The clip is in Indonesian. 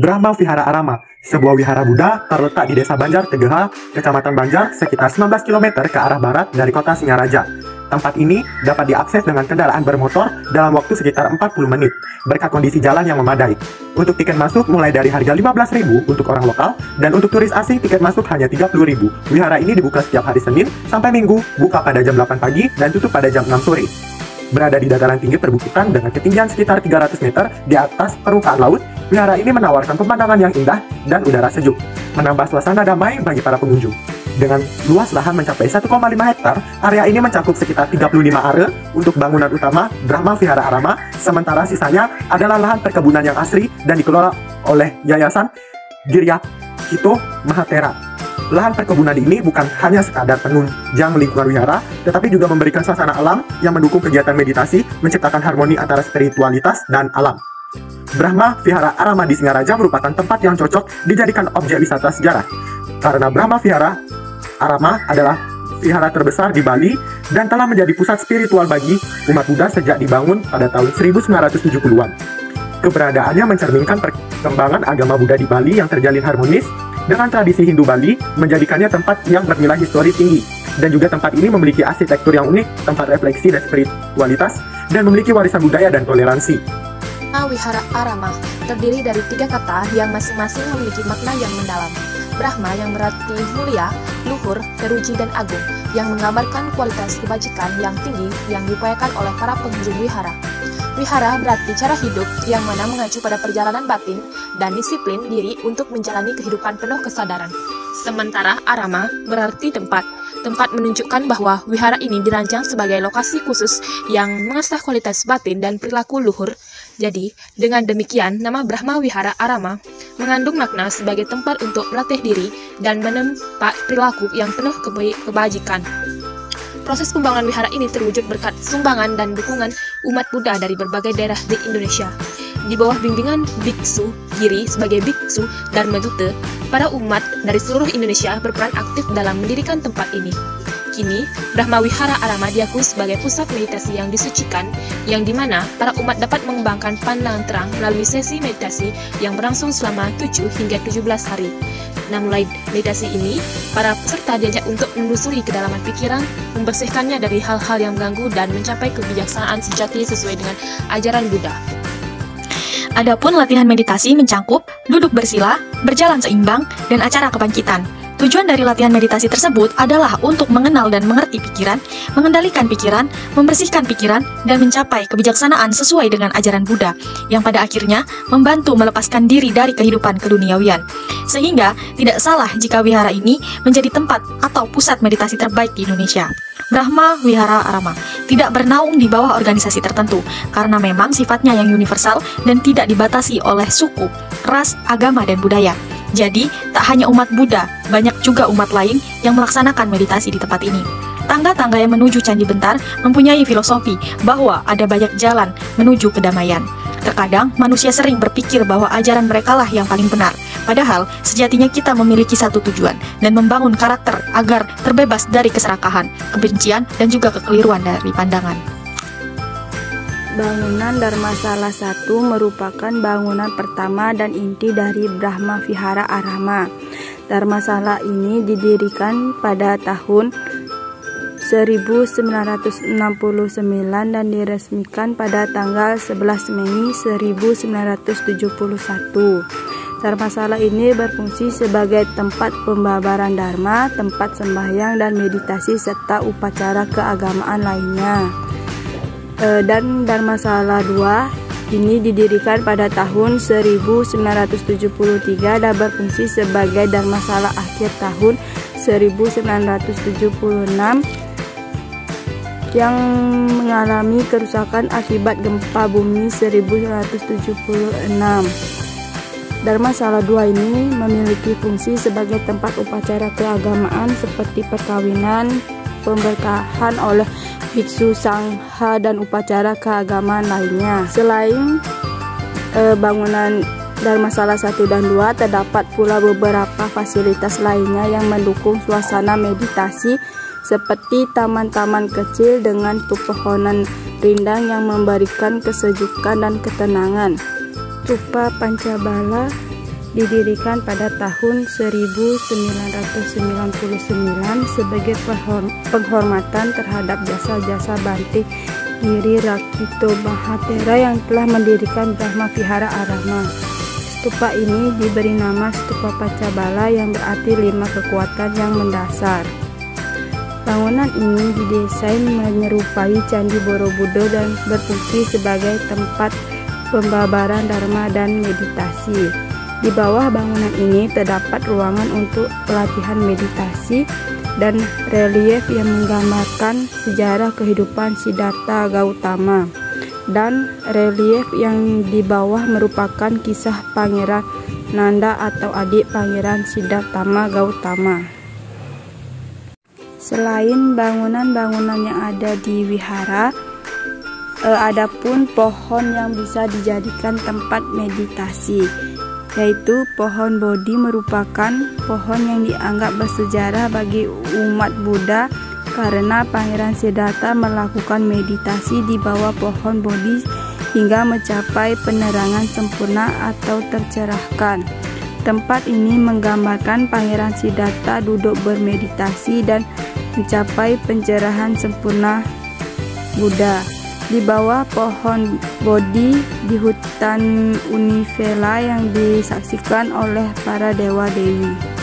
Brahma Vihara Arama, sebuah wihara Buddha terletak di Desa Banjar Tegeha, Kecamatan Banjar, sekitar 19 km ke arah barat dari kota Singaraja. Tempat ini dapat diakses dengan kendaraan bermotor dalam waktu sekitar 40 menit, berkat kondisi jalan yang memadai. Untuk tiket masuk mulai dari harga 15.000 untuk orang lokal, dan untuk turis asing tiket masuk hanya 30.000. Wihara ini dibuka setiap hari Senin sampai Minggu, buka pada jam 8 pagi dan tutup pada jam 6 sore. Berada di dataran tinggi perbukitan dengan ketinggian sekitar 300 meter di atas permukaan laut, wihara ini menawarkan pemandangan yang indah dan udara sejuk, menambah suasana damai bagi para pengunjung. Dengan luas lahan mencapai 1,5 hektar, area ini mencakup sekitar 35 are untuk bangunan utama Brahma Vihara Arama, sementara sisanya adalah lahan perkebunan yang asri dan dikelola oleh Yayasan Girya Kito Mahatera. Lahan perkebunan ini bukan hanya sekadar penunjang lingkungan wihara, tetapi juga memberikan suasana alam yang mendukung kegiatan meditasi, menciptakan harmoni antara spiritualitas dan alam. Brahma Vihara Arama di Singaraja merupakan tempat yang cocok dijadikan objek wisata sejarah, karena Brahma Vihara Arama adalah vihara terbesar di Bali dan telah menjadi pusat spiritual bagi umat Buddha sejak dibangun pada tahun 1970-an. Keberadaannya mencerminkan perkembangan agama Buddha di Bali yang terjalin harmonis dengan tradisi Hindu Bali, menjadikannya tempat yang bernilai historis tinggi. Dan juga tempat ini memiliki arsitektur yang unik, tempat refleksi dan spiritualitas, dan memiliki warisan budaya dan toleransi. Wihara Arama terdiri dari 3 kata yang masing-masing memiliki makna yang mendalam. Brahma yang berarti mulia, luhur, teruji, dan agung, yang menggambarkan kualitas kebajikan yang tinggi yang diupayakan oleh para pengunjung wihara. Wihara berarti cara hidup yang mana mengacu pada perjalanan batin dan disiplin diri untuk menjalani kehidupan penuh kesadaran. Sementara Arama berarti tempat menunjukkan bahwa wihara ini dirancang sebagai lokasi khusus yang mengasah kualitas batin dan perilaku luhur. Jadi, dengan demikian, nama Brahma Vihara Arama mengandung makna sebagai tempat untuk melatih diri dan menempa perilaku yang penuh kebajikan. Proses pembangunan wihara ini terwujud berkat sumbangan dan dukungan umat Buddha dari berbagai daerah di Indonesia. Di bawah bimbingan Biksu Giri sebagai Biksu Dharmadutta, para umat dari seluruh Indonesia berperan aktif dalam mendirikan tempat ini. Kini, Brahma Vihara Arama diakui sebagai pusat meditasi yang disucikan, yang dimana para umat dapat mengembangkan pandangan terang melalui sesi meditasi yang berlangsung selama 7 hingga 17 hari. Nah, mulai meditasi ini, para peserta diajak untuk menelusuri kedalaman pikiran, membersihkannya dari hal-hal yang mengganggu dan mencapai kebijaksanaan sejati sesuai dengan ajaran Buddha. Adapun latihan meditasi mencangkup duduk bersila, berjalan seimbang, dan acara kebangkitan. Tujuan dari latihan meditasi tersebut adalah untuk mengenal dan mengerti pikiran, mengendalikan pikiran, membersihkan pikiran, dan mencapai kebijaksanaan sesuai dengan ajaran Buddha, yang pada akhirnya membantu melepaskan diri dari kehidupan keduniawian. Sehingga tidak salah jika wihara ini menjadi tempat atau pusat meditasi terbaik di Indonesia. Brahma Vihara Arama tidak bernaung di bawah organisasi tertentu, karena memang sifatnya yang universal dan tidak dibatasi oleh suku, ras, agama, dan budaya. Jadi, tak hanya umat Buddha, banyak juga umat lain yang melaksanakan meditasi di tempat ini. Tangga-tangga yang menuju Candi Bentar mempunyai filosofi bahwa ada banyak jalan menuju kedamaian. Terkadang, manusia sering berpikir bahwa ajaran merekalah yang paling benar. Padahal, sejatinya kita memiliki satu tujuan, dan membangun karakter agar terbebas dari keserakahan, kebencian, dan juga kekeliruan dari pandangan. Bangunan Dharmasala 1 merupakan bangunan pertama dan inti dari Brahma Vihara Arama. Dharmasala ini didirikan pada tahun 1969 dan diresmikan pada tanggal 11 Mei 1971. Dharmasala ini berfungsi sebagai tempat pembabaran dharma, tempat sembahyang dan meditasi serta upacara keagamaan lainnya. Dan Dharmasala 2 ini didirikan pada tahun 1973 dan berfungsi sebagai Dharmasala akhir tahun 1976 yang mengalami kerusakan akibat gempa bumi 1976. Dharmasala 2 ini memiliki fungsi sebagai tempat upacara keagamaan seperti perkawinan, pemberkahan oleh biksu sangha dan upacara keagamaan lainnya. Selain bangunan Dharmasala 1 dan 2, terdapat pula beberapa fasilitas lainnya yang mendukung suasana meditasi seperti taman-taman kecil dengan pepohonan rindang yang memberikan kesejukan dan ketenangan. Stupa Pancabala didirikan pada tahun 1999 sebagai penghormatan terhadap jasa-jasa Bante Giri Rakito Mahathera yang telah mendirikan Brahma Vihara Arama. Stupa ini diberi nama Stupa Pacabala yang berarti 5 kekuatan yang mendasar. Bangunan ini didesain menyerupai Candi Borobudur dan berfungsi sebagai tempat pembabaran dharma dan meditasi. Di bawah bangunan ini terdapat ruangan untuk pelatihan meditasi dan relief yang menggambarkan sejarah kehidupan Siddhartha Gautama. Dan relief yang di bawah merupakan kisah Pangeran Nanda atau adik Pangeran Siddhartha Gautama. Selain bangunan-bangunan yang ada di wihara, ada pun pohon yang bisa dijadikan tempat meditasi, yaitu pohon Bodhi merupakan pohon yang dianggap bersejarah bagi umat Buddha karena Pangeran Siddhartha melakukan meditasi di bawah pohon Bodhi hingga mencapai penerangan sempurna atau tercerahkan. Tempat ini menggambarkan Pangeran Siddhartha duduk bermeditasi dan mencapai pencerahan sempurna Buddha. Di bawah pohon Bodhi di hutan Univela yang disaksikan oleh para dewa-dewi.